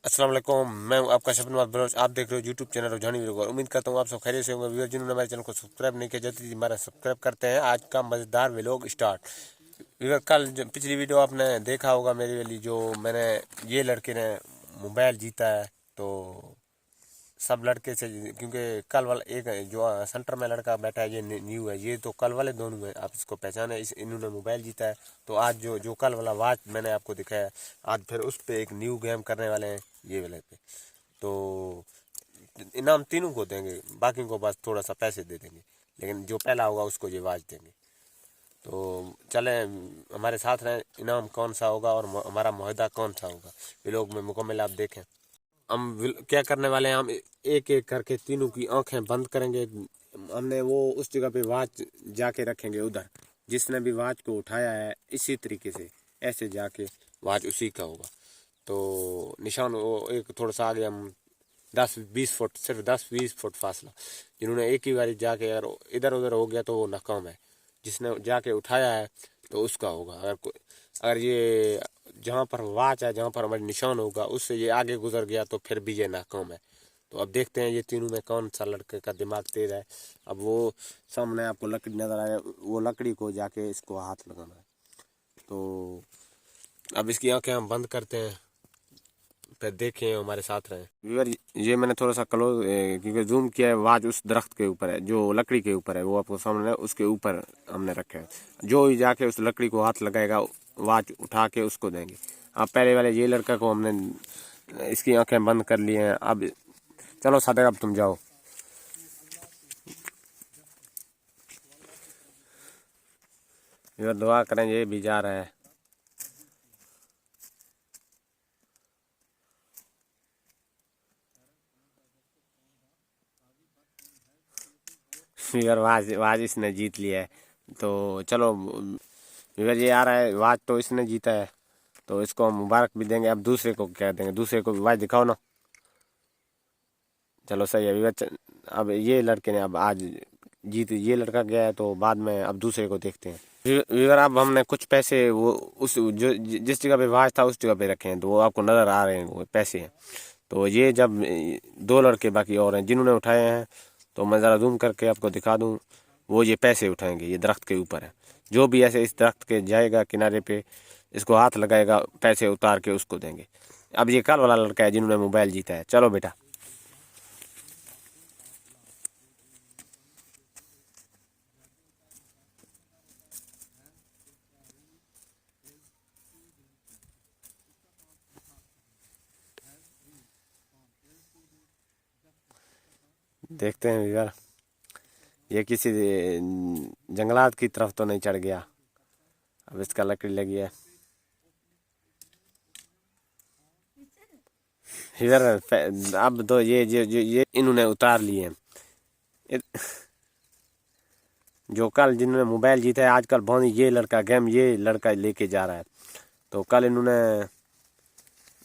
अस्सलाम वालेकुम, मैं हूं आपका शबनवाज बलोच। आप देख रहे हो यूट्यूब चैनल रुझानी वीडियो। उम्मीद करता हूं आप सब खैरियत से होंगे। व्यूअर जिन्होंने हमारे चैनल को सब्सक्राइब नहीं किया जल्दी हमारा सब्सक्राइब करते हैं। आज का मज़ेदार व्लॉग स्टार्ट। व्यूअर कल पिछली वीडियो आपने देखा होगा मेरी वाली, जो मैंने ये लड़के ने मोबाइल जीता है। तो सब लड़के से, क्योंकि कल वाला एक जो सेंटर में लड़का बैठा है ये न्यू है, ये तो कल वाले दोनों हैं, आप इसको पहचाने। इन्होंने मोबाइल जीता है। तो आज जो जो कल वाला वाच मैंने आपको दिखाया, आज फिर उस पर एक न्यू गेम करने वाले हैं ये वाले पे। तो इनाम तीनों को देंगे, बाकी को बस थोड़ा सा पैसे दे देंगे, लेकिन जो पहला होगा उसको ये वाच देंगे। तो चले हमारे साथ रहें, इनाम कौन सा होगा और हमारा मुआहदा कौन सा होगा, ये लोग में मुकम्मल आप देखें। हम क्या करने वाले हैं, हम एक एक करके तीनों की आंखें बंद करेंगे। हमने वो उस जगह पे वाच जाके रखेंगे, उधर जिसने भी वाच को उठाया है इसी तरीके से ऐसे जाके वाच उसी का होगा। तो निशान वो एक थोड़ा सा आगे हम 10-20 फुट, सिर्फ 10-20 फुट फासला, जिन्होंने एक ही बारी जाके अगर इधर उधर हो गया तो वो नाकाम है। जिसने जाके उठाया है तो उसका होगा। अगर ये जहाँ पर वाच है, जहाँ पर हमारे निशान होगा, उससे ये आगे गुजर गया तो फिर भी ये नाकाम है। तो अब देखते हैं ये तीनों में कौन सा लड़के का दिमाग तेज है। अब वो सामने आपको लकड़ी नजर आए, वो लकड़ी को जाके इसको हाथ लगाना है। तो अब इसकी आंखें हम बंद करते हैं, फिर देखें हमारे साथ रहें। व्यूअर ये मैंने थोड़ा सा क्लोज, क्योंकि जूम किया है, वाच उस दरख्त के ऊपर है, जो लकड़ी के ऊपर है वो आपको सामने है, उसके ऊपर हमने रखा है। जो ही जाके उस लकड़ी को हाथ लगाएगा वाच उठा के उसको देंगे। अब पहले वाले ये लड़का को हमने इसकी आंखें बंद कर ली हैं। अब चलो सादर, अब तुम जाओ। व्यूअर दुआ करें, ये भी जा रहा है। व्यूअर वाच इसने जीत लिया है। तो चलो व्यूअर ये आ रहा है, वाच तो इसने जीता है, तो इसको हम मुबारक भी देंगे। अब दूसरे को क्या देंगे, दूसरे को भी वाच दिखाओ ना। चलो सही है व्यूअर। अब ये लड़के ने अब आज जीत, ये लड़का गया है, तो बाद में अब दूसरे को देखते हैं। व्यूअर अब हमने कुछ पैसे वो उस जो जिस जगह पे वाच था उस जगह पे रखे हैं, तो वो आपको नज़र आ रहे हैं, वो पैसे हैं। तो ये जब दो लड़के बाकी और हैं जिन्होंने उठाए हैं, तो मैं ज़रा जूम करके आपको दिखा दूँ, वो ये पैसे उठाएंगे। ये दरख्त के ऊपर है, जो भी ऐसे इस दरख्त के जाएगा किनारे पे, इसको हाथ लगाएगा, पैसे उतार के उसको देंगे। अब ये कल वाला लड़का है जिन्होंने मोबाइल जीता है। चलो बेटा। देखते हैं यार, ये किसी जंगलात की तरफ तो नहीं चढ़ गया। अब इसका लकड़ी लगी है इधर। अब तो ये इन्होंने उतार लिए हैं। जो कल जिन्होंने मोबाइल जीता है, आजकल बहुत ये लड़का गेम ये लड़का लेके जा रहा है। तो कल इन्होंने,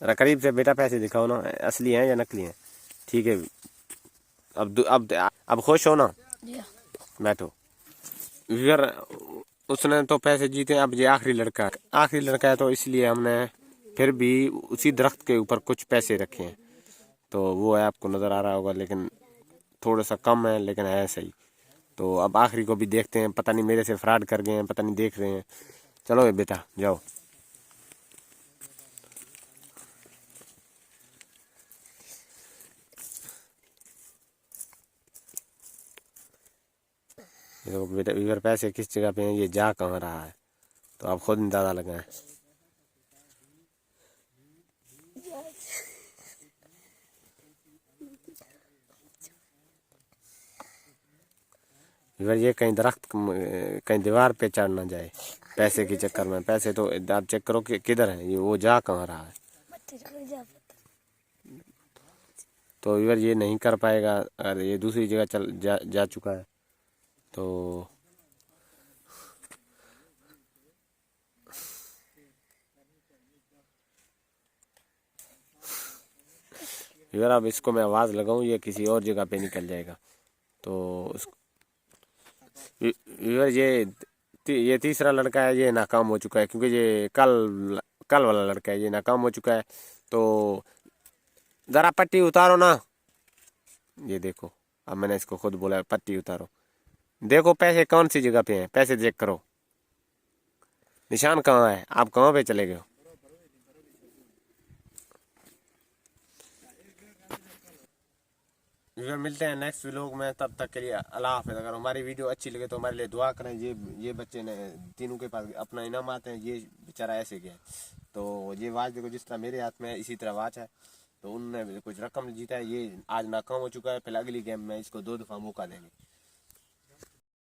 जरा करीब से बेटा पैसे दिखाओ ना, असली हैं या नकली हैं। ठीक है, अब खुश हो ना, बैठो। यार उसने तो पैसे जीते, अब ये आखिरी लड़का है, तो इसलिए हमने फिर भी उसी दरख्त के ऊपर कुछ पैसे रखे हैं। तो वो है, आपको नज़र आ रहा होगा, लेकिन थोड़ा सा कम है, लेकिन है सही। तो अब आखिरी को भी देखते हैं, पता नहीं मेरे से फ्रॉड कर गए हैं, पता नहीं देख रहे हैं। चलो ये बेटा जाओ। ये देखो बेटा, इधर पैसे किस जगह पे हैं, ये जा कहाँ रहा है, तो आप खुद अंदाजा लगाएं। इधर ये कहीं दरख्त कहीं दीवार पे चढ़ ना जाए पैसे के चक्कर में। पैसे तो आप चेक करो कि किधर है, ये वो जा कहाँ रहा है। तो इधर ये नहीं कर पाएगा, अगर ये दूसरी जगह जा चुका है तो। इधर अब इसको मैं आवाज़ लगाऊं, ये किसी और जगह पे निकल जाएगा। तो उसको इधर ये तीसरा लड़का है, ये नाकाम हो चुका है, क्योंकि ये कल कल वाला लड़का है, ये नाकाम हो चुका है। तो जरा पट्टी उतारो ना। ये देखो, अब मैंने इसको खुद बोला पट्टी उतारो। देखो पैसे कौन सी जगह पे हैं, पैसे चेक करो, निशान कहाँ है, आप कहाँ पे चले गए हो। मिलते हैं नेक्स्ट व्लॉग में, तब तक के लिए अल्लाह हाफिज़। अगर हमारी वीडियो अच्छी लगे तो हमारे लिए दुआ करें। ये बच्चे ने तीनों के पास अपना इनाम आते हैं, ये बेचारा ऐसे गया। तो ये वाच देखो, जिस तरह मेरे हाथ में इसी तरह वाच है, तो उनने कुछ रकम जीता है। ये आज नाकाम हो चुका है, फिर अगली गेम में इसको 2 दफ़ा मौका देंगे।